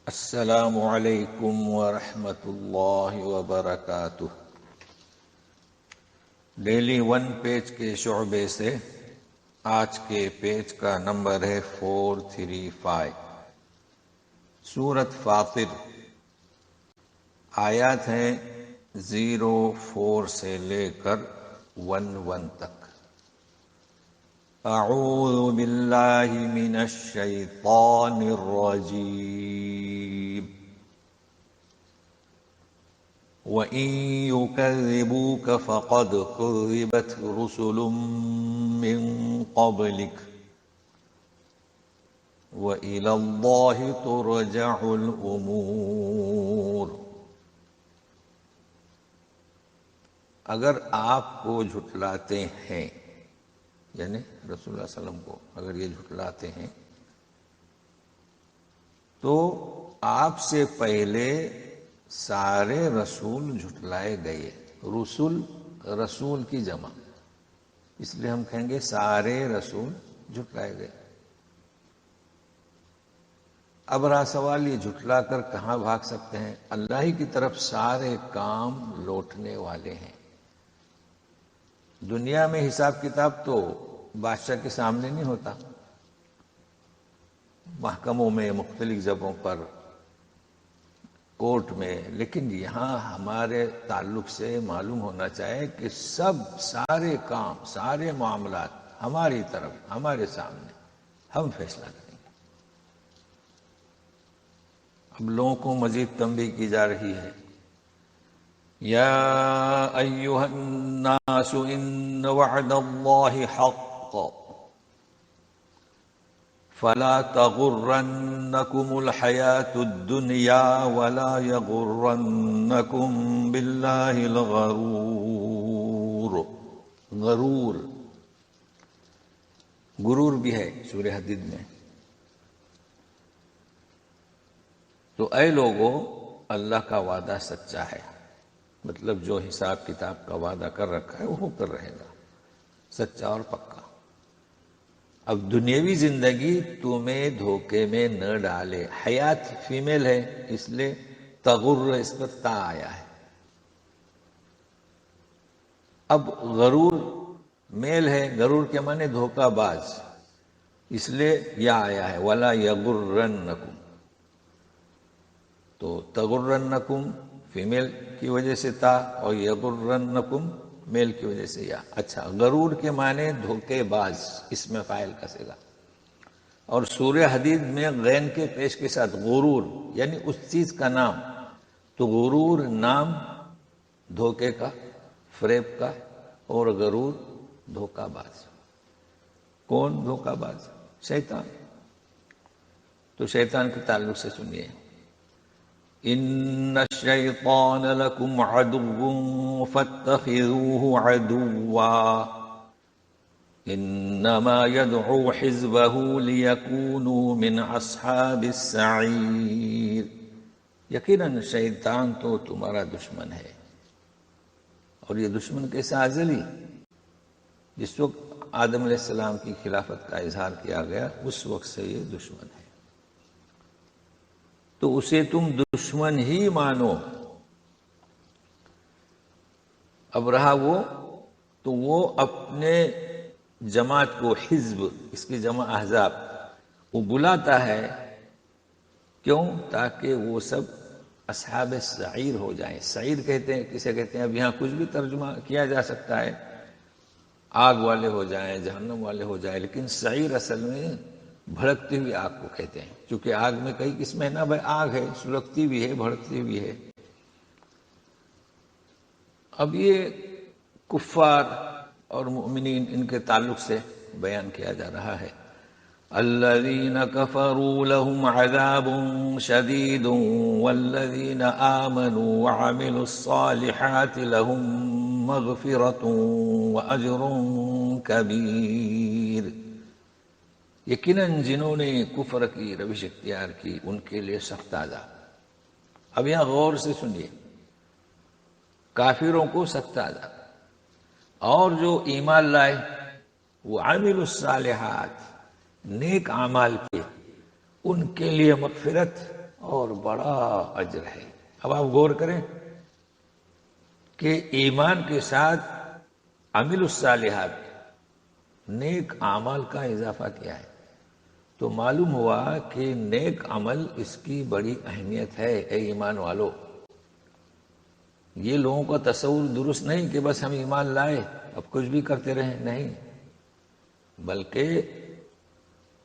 السلام علیکم ورحمۃ اللہ وبرکاتہ۔ ڈیلی ون پیج کے شعبے سے آج کے پیج کا نمبر ہے 435۔ سورۃ فاطر، آیات ہیں 04 سے لے کر 11 تک۔ اعوذ باللہ من الشیطان الرجیم۔ وَإِن يُكَذِّبُوكَ فَقَدْ كُذِّبَتْ رُسُلٌ مِّن قَبْلِكَ وَإِلَى اللَّهِ تُرْجَعُ الْأُمُورُ۔ اگر آپ کو جھٹلاتے ہیں، یعنی رسول اللہ صلی اللہ علیہ وسلم کو اگر یہ جھٹلاتے ہیں تو آپ سے پہلے سارے رسول جھٹلائے گئے۔ رسول کی جمع، اس لیے ہم کہیں گے سارے رسول جھٹلائے گئے۔ اب رہا سوال، یہ جھٹلا کر کہاں بھاگ سکتے ہیں؟ اللہ ہی کی طرف سارے کام لوٹنے والے ہیں۔ دنیا میں حساب کتاب تو بادشاہ کے سامنے نہیں ہوتا، محکموں میں، مختلف جگہوں پر، کورٹ میں، لیکن یہاں ہمارے تعلق سے معلوم ہونا چاہیے کہ سارے کام، سارے معاملات ہماری طرف، ہمارے سامنے، ہم فیصلہ کریں گے۔ اب لوگوں کو مزید تنبیہ کی جا رہی ہے، یا ایھا الناس ان وعد اللہ حق فلا تغرنکم الحیاۃ الدنیا ولا یغرنکم باللہ الغرور۔ غرور بھی ہے سورہ حدید میں۔ تو اے لوگو، اللہ کا وعدہ سچا ہے، مطلب جو حساب کتاب کا وعدہ کر رکھا ہے وہ کر رہے گا، سچا اور پکا۔ اب دنیاوی زندگی تمہیں دھوکے میں نہ ڈالے۔ حیات فیمیل ہے، اس لیے تغر اس پر تا آیا ہے۔ اب غرور میل ہے، غرور کے معنی دھوکہ باز، اس لیے یا آیا ہے ولا یغرنکم۔ تو تغرنکم فیمیل کی وجہ سے تا، اور یغرنکم میل کی وجہ سے یا۔ اچھا، غرور کے معنی دھوکے باز، اس میں فاعل کا صیغہ۔ اور سورہ حدید میں غین کے پیش کے ساتھ غرور یعنی اس چیز کا نام، تو غرور نام دھوکے کا، فریب کا، اور غرور دھوکہ باز۔ کون دھوکہ باز؟ شیطان۔ تو شیطان کے تعلق سے سنیے، ان الشیطان لکم عدو فاتخذوه عدوا انما يدعو حزبه ليكونوا من اصحاب السعیر۔ یقیناً شیطان تو تمہارا دشمن ہے، اور یہ دشمن کیسا ازلی؟ جس وقت آدم علیہ السلام کی خلافت کا اظہار کیا گیا اس وقت سے یہ دشمن ہے، تو اسے تم دشمن ہی مانو۔ اب رہا وہ، تو وہ اپنے جماعت کو، حزب اس کی جمع احزاب، وہ بلاتا ہے، کیوں؟ تاکہ وہ سب اصحاب سعیر ہو جائیں۔ سعیر کہتے ہیں، کسے کہتے ہیں؟ اب یہاں کچھ بھی ترجمہ کیا جا سکتا ہے، آگ والے ہو جائیں، جہنم والے ہو جائیں، لیکن سعیر اصل میں بھڑکتی ہوئی آگ کو کہتے ہیں، چونکہ آگ میں کئی قسمیں نا بھائی، آگ ہے سلگتی بھی ہے، بھڑکتی بھی ہے۔ اب یہ کفار اور مؤمنین، ان کے تعلق سے بیان کیا جا رہا ہے، الذین کفروا لهم عذاب شدید والذین آمنوا وعملوا الصالحات لهم مغفرۃ واجر کبیر۔ یقیناً جنہوں نے کفر کی روش اختیار کی ان کے لیے سخت عذاب۔ اب یہاں غور سے سنیے، کافروں کو سخت عذاب، اور جو ایمان لائے وہ عامل الصالحات، نیک اعمال کے، ان کے لیے مغفرت اور بڑا اجر ہے۔ اب آپ غور کریں کہ ایمان کے ساتھ عمل الصالحات، نیک اعمال کا اضافہ کیا ہے، تو معلوم ہوا کہ نیک عمل اس کی بڑی اہمیت ہے۔ اے ایمان والو، یہ لوگوں کا تصور درست نہیں کہ بس ہم ایمان لائے اب کچھ بھی کرتے رہیں، نہیں، بلکہ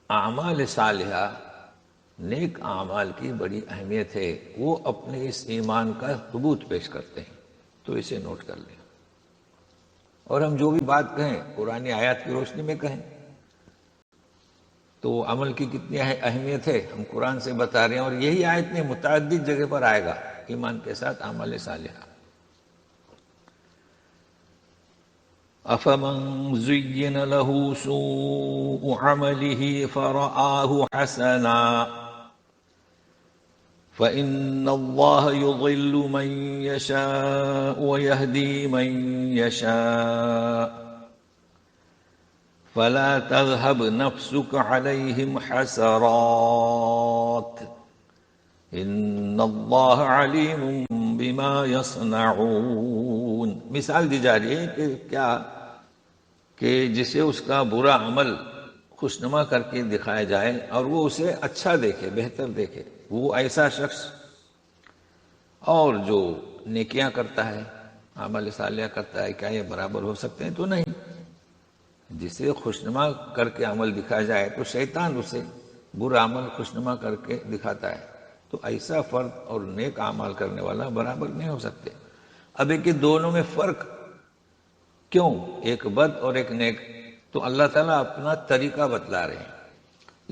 اعمال صالحہ، نیک اعمال کی بڑی اہمیت ہے، وہ اپنے اس ایمان کا ثبوت پیش کرتے ہیں، تو اسے نوٹ کر لیں۔ اور ہم جو بھی بات کہیں قرآن آیات کی روشنی میں کہیں، تو عمل کی کتنی اہمیت ہے ہم قرآن سے بتا رہے ہیں، اور یہی آیت میں متعدد جگہ پر آئے گا ایمان کے ساتھ اعمال صالحہ۔ أَفَمَنْ زُيِّنَ لَهُ سُوءُ عَمَلِهِ فَرَآهُ حَسَنًا فَإِنَّ اللَّهَ يُضِلُّ مَن يَشَاءُ وَيَهْدِي مَن يَشَاءُ فَلَا تَذْهَبْ نَفْسُكَ عَلَيْهِمْ حَسَرَاتٍ إِنَّ اللَّهَ عَلِيمٌ بِمَا يَصْنَعُونَ۔ مثال دی جا رہی ہے کہ کیا کہ جسے اس کا برا عمل خوشنما کر کے دکھایا جائے اور وہ اسے اچھا دیکھے، بہتر دیکھے، وہ ایسا شخص اور جو نیکیاں کرتا ہے، عمل صالحہ کرتا ہے، کیا یہ برابر ہو سکتے ہیں؟ تو نہیں۔ جسے خوشنما کر کے عمل دکھایا جائے تو شیطان اسے برا عمل خوشنما کر کے دکھاتا ہے، تو ایسا فرد اور نیک اعمال کرنے والا برابر نہیں ہو سکتے۔ اب ایک دونوں میں فرق کیوں، ایک بد اور ایک نیک؟ تو اللہ تعالیٰ اپنا طریقہ بتلا رہے ہیں،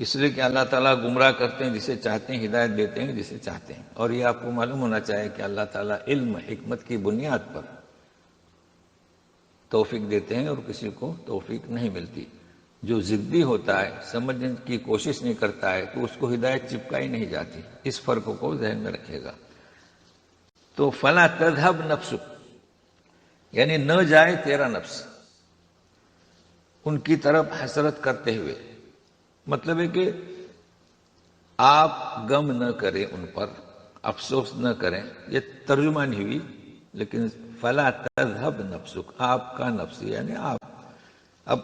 اس لیے کہ اللہ تعالیٰ گمراہ کرتے ہیں جسے چاہتے ہیں، ہدایت دیتے ہیں جسے چاہتے ہیں۔ اور یہ آپ کو معلوم ہونا چاہیے کہ اللہ تعالیٰ علم حکمت کی بنیاد پر توفیق دیتے ہیں اور کسی کو توفیق نہیں ملتی۔ جو ضدی ہوتا ہے، سمجھنے کی کوشش نہیں کرتا ہے، تو اس کو ہدایت چپکائی نہیں جاتی۔ اس فرق کو ذہن میں رکھیے گا۔ تو فَلَا تَذْهَبْ نَفْسُكَ، یعنی نہ جائے تیرا نفس ان کی طرف حسرت کرتے ہوئے، مطلب ہے کہ آپ غم نہ کریں ان پر، افسوس نہ کریں، یہ ترجمہ نہیں ہوئی، لیکن فَلَا تَذْهَبْ نَفْسُكَ، آپ کا نفس، یعنی آپ۔ اب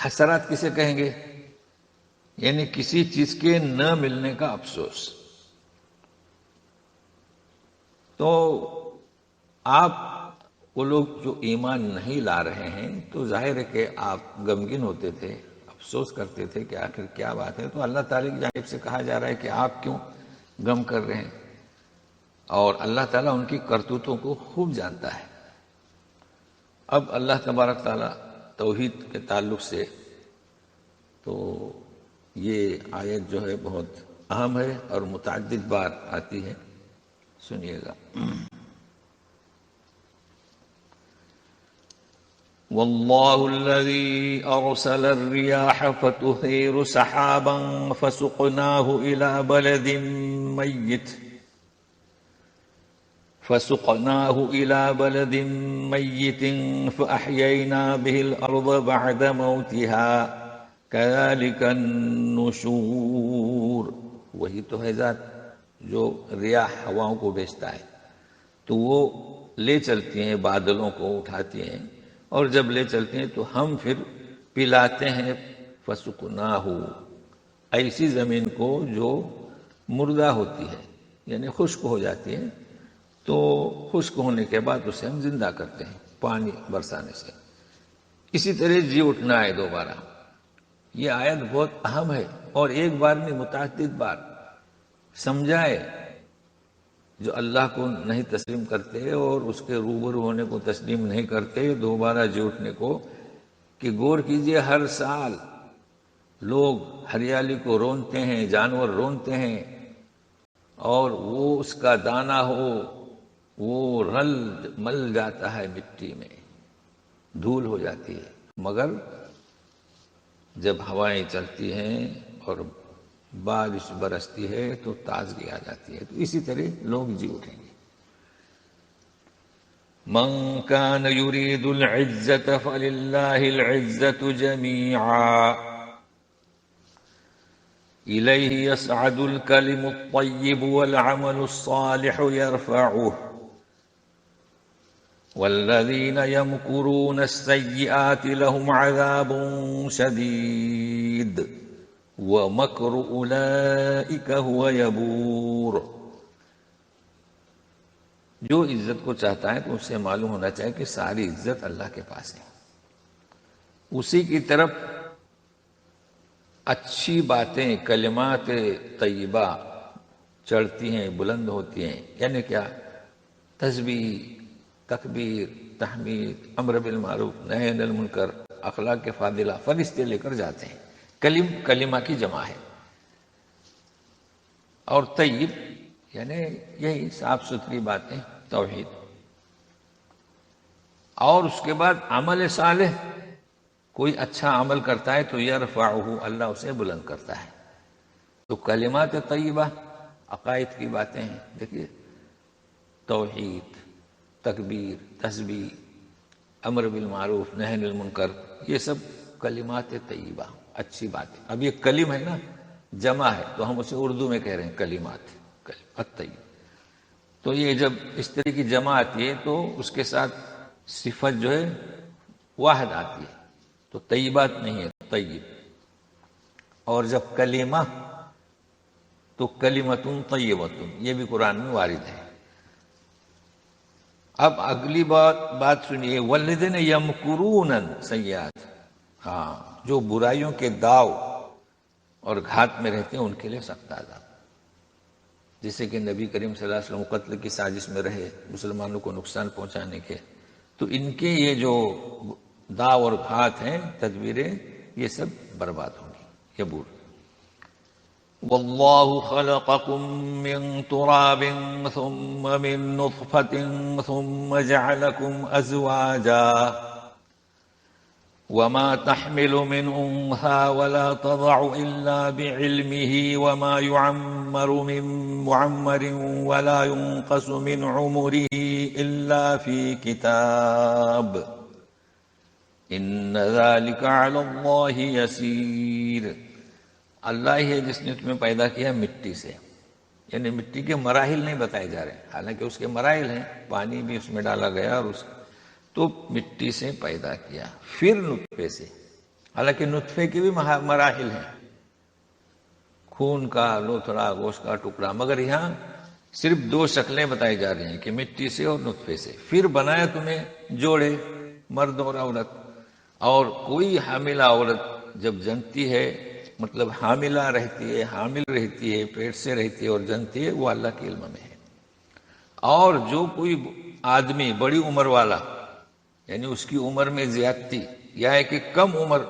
حسرات کسے کہیں گے؟ یعنی کسی چیز کے نہ ملنے کا افسوس۔ تو آپ وہ لوگ جو ایمان نہیں لا رہے ہیں، تو ظاہر ہے کہ آپ غمگین ہوتے تھے، افسوس کرتے تھے کہ آخر کیا بات ہے۔ تو اللہ تعالیٰ کی جانب سے کہا جا رہا ہے کہ آپ کیوں غم کر رہے ہیں، اور اللہ تعالیٰ ان کی کرتوتوں کو خوب جانتا ہے۔ اب اللہ تبارک تعالیٰ توحید کے تعلق سے تو یہ آیت جو ہے بہت اہم ہے اور متعدد بار آتی ہے، سنیے گا۔ والله الذي أرسل الرياح فتثير سحابا فسقناه إلى بلد ميت فأحيينا به الأرض بعد موتها كذلك النشور۔ وہی تو ہے ذات جو ریاح ہواؤں کو بھیجتا ہے، تو وہ لے چلتی ہیں، بادلوں کو اٹھاتی ہیں، اور جب لے چلتے ہیں تو ہم پھر پلاتے ہیں فسقناہ، ایسی زمین کو جو مردہ ہوتی ہے، یعنی خشک ہو جاتی ہے، تو خشک ہونے کے بعد اسے ہم زندہ کرتے ہیں پانی برسانے سے۔ اسی طرح جی اٹھنا ہے دوبارہ۔ یہ آیت بہت اہم ہے، اور ایک بار نہیں متعدد بار سمجھائے جو اللہ کو نہیں تسلیم کرتے اور اس کے روبرو ہونے کو تسلیم نہیں کرتے، دوبارہ جی اٹھنے کو، کہ غور کیجئے ہر سال لوگ ہریالی کو رونتے ہیں، جانور رونتے ہیں، اور وہ اس کا دانہ ہو وہ رل مل جاتا ہے مٹی میں، دھول ہو جاتی ہے، مگر جب ہوائیں چلتی ہیں اور بارش برستی ہے تو تازگی آ جاتی ہے۔ تو اسی طرح لوگ جی اٹھیں گے۔ من كان يريد العزة فلله العزة جميعا، من كان يريد العزة فلله العزة جميعا، وهو الذي أرسل الرياح فتثير سحابا فسقناه إلى بلد ميت فأحيينا به الأرض بعد موتها كذلك النشور۔ وہی تو ہے ذات جو ریاح ہواؤں کو بھیجتا ہے، اور إليه يصعد الكلم الطيب والعمل الصالح يرفعه والذين يمكرون السيئات لهم عذاب شديد ومكر أولئك هو يبور. جو عزت کو چاہتا ہے تو اسے معلوم ہونا چاہیے کہ ساری عزت اللہ کے پاس ہے، اسی کی طرف اچھی باتیں، کلمات طیبہ چڑھتی ہیں، بلند ہوتی ہیں. یعنی کیا؟ تسبیح، تکبیر، تحمید، امر بالمعروف، نہی عن المنکر، اخلاق کے فاضلہ فرشتے لے کر جاتے ہیں. کلمہ کی جمع ہے. اور طیب یعنی یہی صاف ستھری باتیں، توحید. اور اس کے بعد عمل صالح، کوئی اچھا عمل کرتا ہے تو یرفعہ، اللہ اسے بلند کرتا ہے. تو کلمات طیبہ عقائد کی باتیں ہیں. دیکھیے، توحید، تکبیر، تسبیح، امر بالمعروف، نہی عن المنکر، یہ سب کلمات طیبہ، اچھی باتیں. اب یہ کلم ہے نا، جمع ہے، تو ہم اسے اردو میں کہہ رہے ہیں کلمات، کلمات طیب. تو یہ جب اس طرح کی جمع آتی ہے تو اس کے ساتھ صفت جو ہے واحد آتی ہے، تو طیبات نہیں ہے، طیب. اور جب کلمہ تو کلمتن طیبتن، یہ بھی قرآن میں وارد ہے. اب اگلی بات سنیے، والذین یمکرون السیئات. ہاں، جو برائیوں کے داؤ اور گھات میں رہتے ہیں ان کے لیے سخت عذاب. جیسے کہ نبی کریم صلی اللہ علیہ وسلم قتل کی سازش میں رہے، مسلمانوں کو نقصان پہنچانے کے، تو ان کے یہ جو داؤ اور گھات ہیں، تدبیریں، یہ سب برباد ہوں گی. یبور. واللہ خلقکم من تراب ثم من نطفة ثم جعلکم ازواجا وما تحمل من أنثى ولا تضع إلا بعلمه وما يعمر من معمر ولا ينقص من عمره إلا في كتاب إن ذلك على الله يسير. اللہ ہی ہے جس نے تمہیں پیدا کیا مٹی سے. یعنی مٹی کے مراحل نہیں بتائے جا رہے، حالانکہ اس کے مراحل ہیں، پانی بھی اس میں ڈالا گیا، اور اس تو مٹی سے پیدا کیا، پھر نطفے سے. حالانکہ نطفے کے بھی مراحل ہیں، خون کا لوتھڑا، گوشت کا ٹکڑا، مگر یہاں صرف دو شکلیں بتائی جا رہی ہیں کہ مٹی سے اور نطفے سے. پھر بنایا تمہیں جوڑے، مرد اور عورت. اور کوئی حاملہ عورت جب جنتی ہے، مطلب حاملہ رہتی ہے، حامل رہتی ہے، پیٹ سے رہتی ہے اور جنتی ہے، وہ اللہ کے علم میں ہے. اور جو کوئی آدمی بڑی عمر والا، یعنی اس کی عمر میں زیادتی یا ہے کہ کم عمر،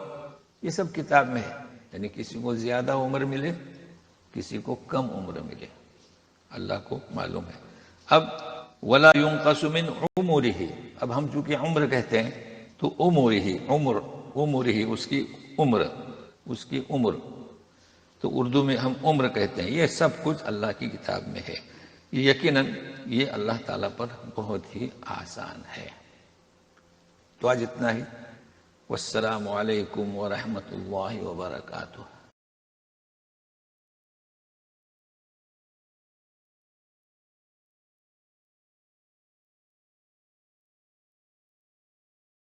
یہ سب کتاب میں ہے. یعنی کسی کو زیادہ عمر ملے، کسی کو کم عمر ملے، اللہ کو معلوم ہے. اب ولا ينقص من عمره، اب ہم چونکہ عمر کہتے ہیں تو عمره اس کی عمر، تو اردو میں ہم عمر کہتے ہیں. یہ سب کچھ اللہ کی کتاب میں ہے. یقیناً یہ اللہ تعالیٰ پر بہت ہی آسان ہے. تو آج اتنا ہی. والسلام علیکم ورحمۃ اللہ وبرکاتہ.